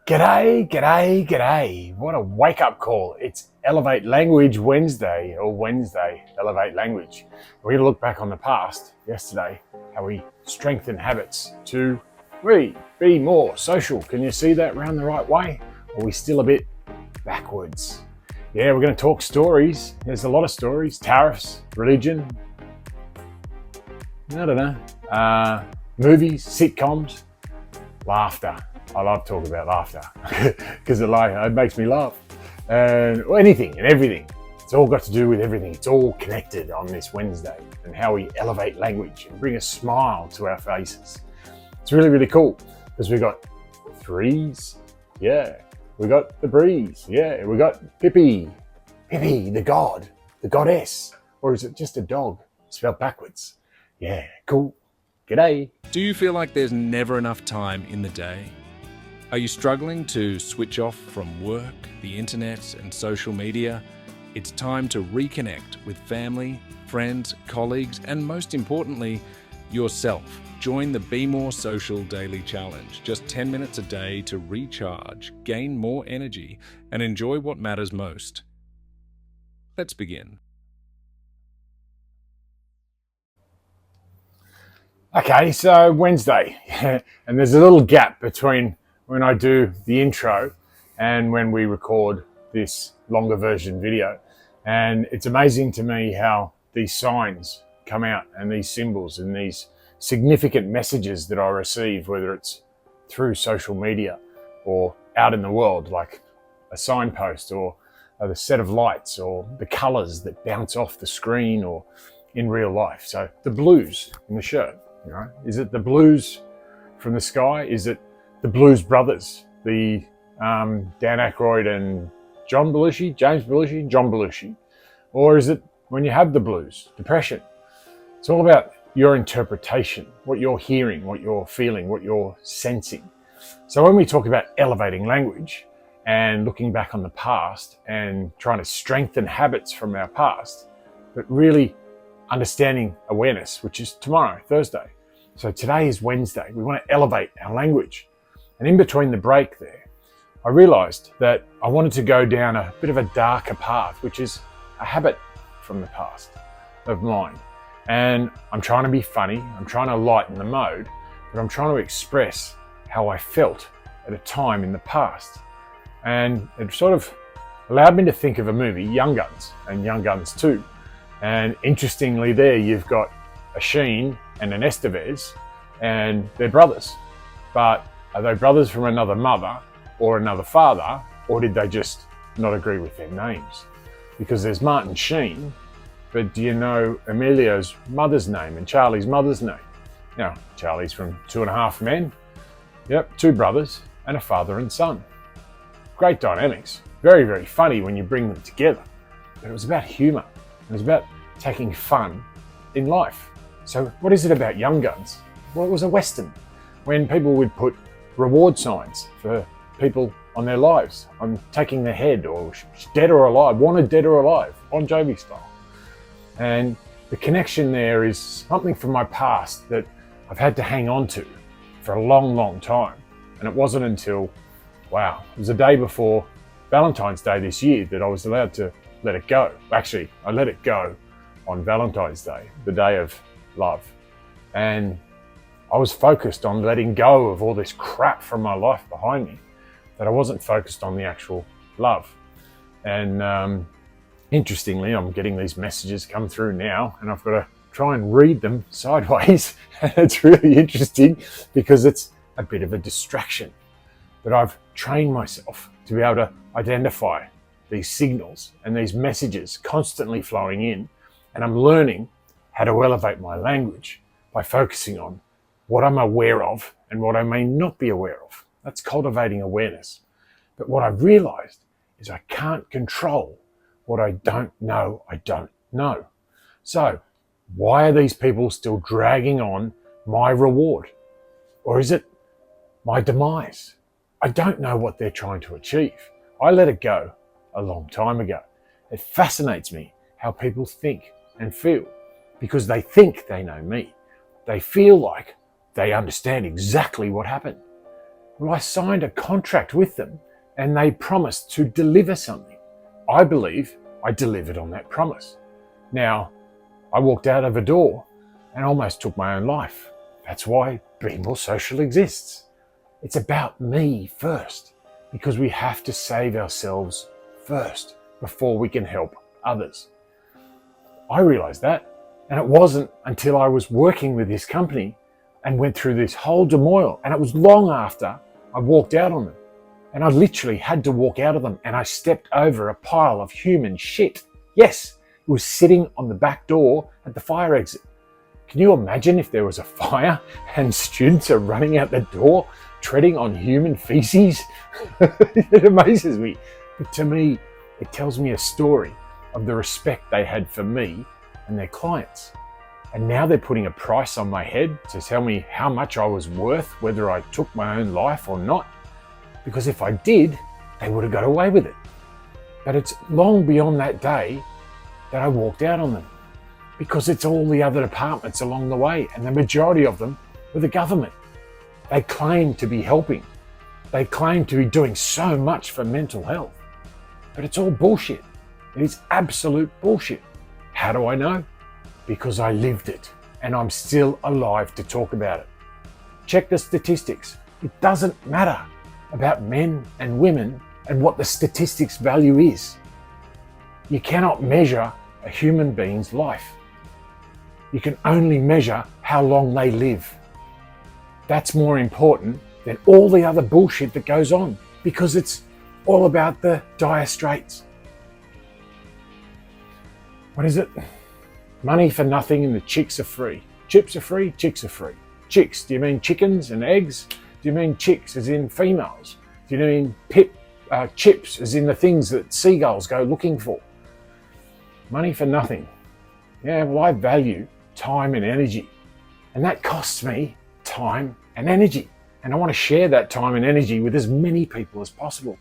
G'day, g'day, g'day. What a wake-up call. It's Elevate Language Wednesday, or Wednesday Elevate Language. We're going to look back on the past, yesterday, how we strengthen habits to be more social. Can you see that round the right way? Or are we still a bit backwards? Yeah, we're going to talk stories. There's a lot of stories. Tariffs, religion, I don't know, movies, sitcoms, laughter. I love talking about laughter because it makes me laugh. Or anything and everything. It's all got to do with everything. It's all connected on this Wednesday and how we elevate language and bring a smile to our faces. It's really, really cool because we got threes. Yeah. We got the breeze. Yeah. We got Pippi, the god, the goddess. Or is it just a dog spelled backwards? Yeah. Cool. G'day. Do you feel like there's never enough time in the day? Are you struggling to switch off from work, the internet, and social media? It's time to reconnect with family, friends, colleagues, and most importantly, yourself. Join the Be More Social Daily Challenge. Just 10 minutes a day to recharge, gain more energy, and enjoy what matters most. Let's begin. Okay, so Wednesday, and there's a little gap between when I do the intro and when we record this longer version video. And it's amazing to me how these signs come out and these symbols and these significant messages that I receive, whether it's through social media or out in the world, like a signpost or the set of lights or the colors that bounce off the screen or in real life. So the blues in the shirt, you know, is it the blues from the sky? Is it the Blues Brothers, the Dan Aykroyd and James Belushi, John Belushi? Or is it when you have the blues, depression? It's all about your interpretation, what you're hearing, what you're feeling, what you're sensing. So when we talk about elevating language and looking back on the past and trying to strengthen habits from our past, but really understanding awareness, which is tomorrow, Thursday. So today is Wednesday. We want to elevate our language. And in between the break there, I realized that I wanted to go down a bit of a darker path, which is a habit from the past of mine. And I'm trying to be funny, I'm trying to lighten the mode, but I'm trying to express how I felt at a time in the past. And it sort of allowed me to think of a movie, Young Guns, and Young Guns 2. And interestingly there, you've got a Sheen and an Estevez, and they're brothers. But are they brothers from another mother or another father, or did they just not agree with their names? Because there's Martin Sheen, but do you know Emilio's mother's name and Charlie's mother's name? Now, Charlie's from 2.5 Men. Yep, 2 brothers and a father and son. Great dynamics. Very, very funny when you bring them together. But it was about humour. It was about taking fun in life. So what is it about Young Guns? Well, it was a Western when people would put reward signs for people on their lives. I'm taking their head, or dead or alive, wanted dead or alive, Bon Jovi style. And the connection there is something from my past that I've had to hang on to for a long, long time. And it wasn't until, it was the day before Valentine's Day this year that I was allowed to let it go. Actually, I let it go on Valentine's Day, the day of love. And I was focused on letting go of all this crap from my life behind me, that I wasn't focused on the actual love. And interestingly, I'm getting these messages come through now, and I've got to try and read them sideways. And it's really interesting because it's a bit of a distraction. But I've trained myself to be able to identify these signals and these messages constantly flowing in. And I'm learning how to elevate my language by focusing on what I'm aware of and what I may not be aware of. That's cultivating awareness. But what I've realized is I can't control what I don't know I don't know. So why are these people still dragging on my reward? Or is it my demise? I don't know what they're trying to achieve. I let it go a long time ago. It fascinates me how people think and feel because they think they know me. They feel like they understand exactly what happened. Well, I signed a contract with them and they promised to deliver something. I believe I delivered on that promise. Now, I walked out of a door and almost took my own life. That's why Be More Social exists. It's about me first, because we have to save ourselves first before we can help others. I realized that, and it wasn't until I was working with this company and went through this whole turmoil, and it was long after I walked out on them. And I literally had to walk out of them, and I stepped over a pile of human shit. Yes, it was sitting on the back door at the fire exit. Can you imagine if there was a fire and students are running out the door, treading on human feces? It amazes me. But to me, it tells me a story of the respect they had for me and their clients. And now they're putting a price on my head to tell me how much I was worth, whether I took my own life or not. Because if I did, they would have got away with it. But it's long beyond that day that I walked out on them, because it's all the other departments along the way, and the majority of them were the government. They claim to be helping. They claim to be doing so much for mental health. But it's all bullshit. It is absolute bullshit. How do I know? Because I lived it, and I'm still alive to talk about it. Check the statistics. It doesn't matter about men and women and what the statistics value is. You cannot measure a human being's life. You can only measure how long they live. That's more important than all the other bullshit that goes on, because it's all about the dire straits. What is it? Money for nothing and the chicks are free. Chips are free, chicks are free. Chicks, do you mean chickens and eggs? Do you mean chicks as in females? Do you mean chips as in the things that seagulls go looking for? Money for nothing. Yeah, well, I value time and energy, and that costs me time and energy. And I want to share that time and energy with as many people as possible.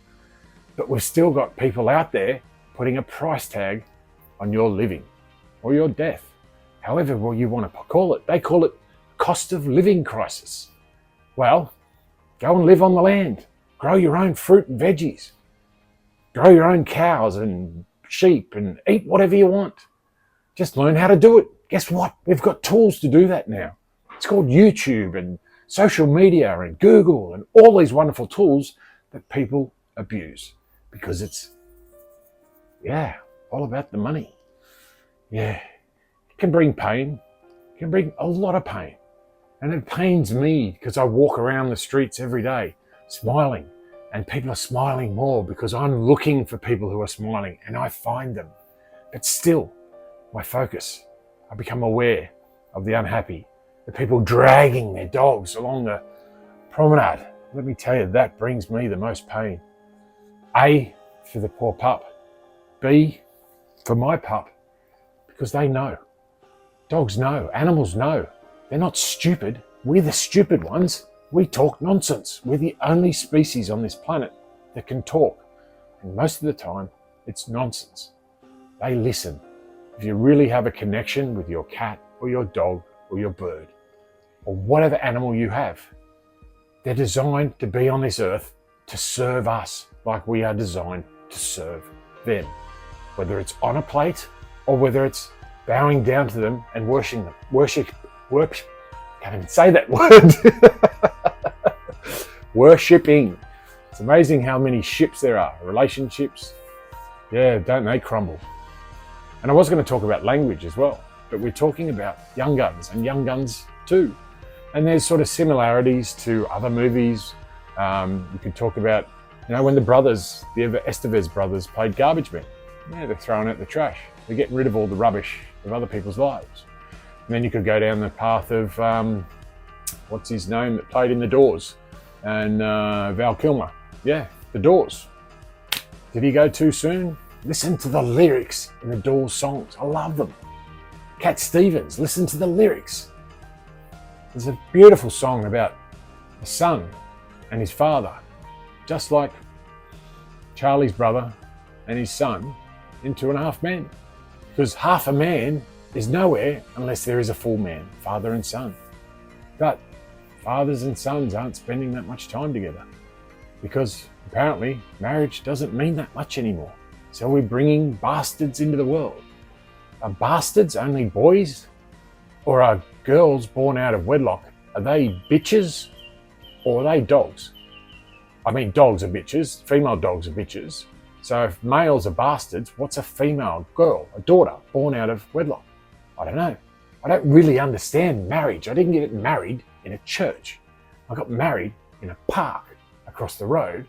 But we've still got people out there putting a price tag on your living or your death, however you want to call it. They call it cost of living crisis. Well, go and live on the land. Grow your own fruit and veggies. Grow your own cows and sheep and eat whatever you want. Just learn how to do it. Guess what? We've got tools to do that now. It's called YouTube and social media and Google and all these wonderful tools that people abuse because it's, all about the money. Yeah, it can bring pain. It can bring a lot of pain. And it pains me because I walk around the streets every day smiling, and people are smiling more because I'm looking for people who are smiling and I find them. But still, my focus, I become aware of the unhappy, the people dragging their dogs along the promenade. Let me tell you, that brings me the most pain. A, for the poor pup. B, for my pup, because they know. Dogs know, animals know. They're not stupid. We're the stupid ones. We talk nonsense. We're the only species on this planet that can talk. And most of the time, it's nonsense. They listen. If you really have a connection with your cat or your dog or your bird or whatever animal you have, they're designed to be on this earth to serve us like we are designed to serve them. Whether it's on a plate or whether it's bowing down to them and worshiping them. Can't even say that word. Worshipping. It's amazing how many ships there are. Relationships. Yeah, don't they crumble? And I was going to talk about language as well, but we're talking about Young Guns and Young Guns 2. And there's sort of similarities to other movies. You could talk about, when the Estevez brothers played garbage men. Yeah, they're throwing out the trash. They're getting rid of all the rubbish of other people's lives. And then you could go down the path of, what's his name, that played in The Doors, and Val Kilmer. Yeah, The Doors. Did he go too soon? Listen to the lyrics in The Doors songs. I love them. Cat Stevens, listen to the lyrics. There's a beautiful song about a son and his father, just like Charlie's brother and his son in 2.5 Men. Because half a man is nowhere unless there is a full man, father and son. But fathers and sons aren't spending that much time together because apparently marriage doesn't mean that much anymore. So we're bringing bastards into the world. Are bastards only boys? Or are girls born out of wedlock, are they bitches or are they dogs? I mean, dogs are bitches, female dogs are bitches. So if males are bastards, what's a female girl, a daughter born out of wedlock? I don't know. I don't really understand marriage. I didn't get married in a church. I got married in a park across the road,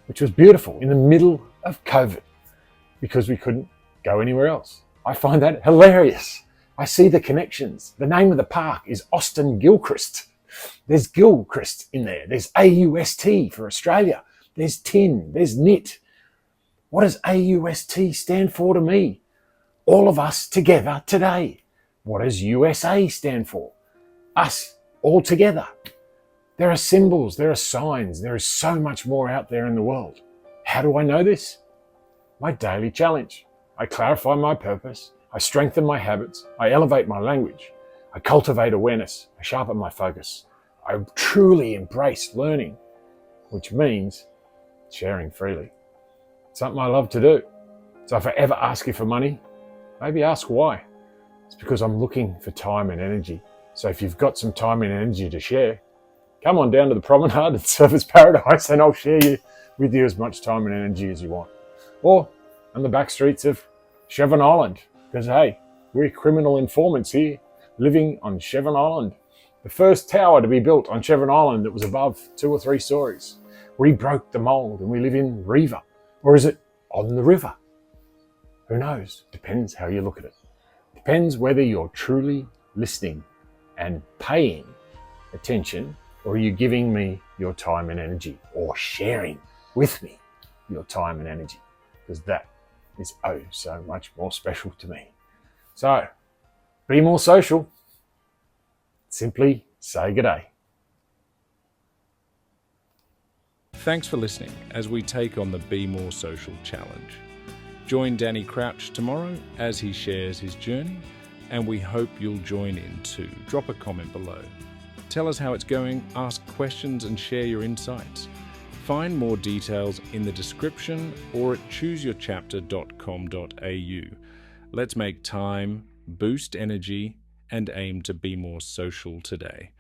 which was beautiful in the middle of COVID because we couldn't go anywhere else. I find that hilarious. I see the connections. The name of the park is Austin Gilchrist. There's Gilchrist in there. There's AUST for Australia. There's tin. There's knit. What does AUST stand for to me? All of us together today. What does USA stand for? Us all together. There are symbols. There are signs. There is so much more out there in the world. How do I know this? My daily challenge. I clarify my purpose. I strengthen my habits. I elevate my language. I cultivate awareness. I sharpen my focus. I truly embrace learning, which means sharing freely. It's something I love to do. So if I ever ask you for money, maybe ask why. It's because I'm looking for time and energy. So if you've got some time and energy to share, come on down to the promenade at Surfers Paradise and I'll share with you as much time and energy as you want. Or on the back streets of Chevron Island, because hey, we're criminal informants here, living on Chevron Island. The first tower to be built on Chevron Island that was above 2 or 3 stories. We broke the mold and we live in Riva. Or is it on the river? Who knows? Depends how you look at it. Depends whether you're truly listening and paying attention, or are you giving me your time and energy, or sharing with me your time and energy, because that is oh so much more special to me. So, be more social. Simply say good day. Thanks for listening as we take on the Be More Social challenge. Join Danny Crouch tomorrow as he shares his journey, and we hope you'll join in too. Drop a comment below. Tell us how it's going, ask questions and share your insights. Find more details in the description or at chooseyourchapter.com.au. Let's make time, boost energy, and aim to be more social today.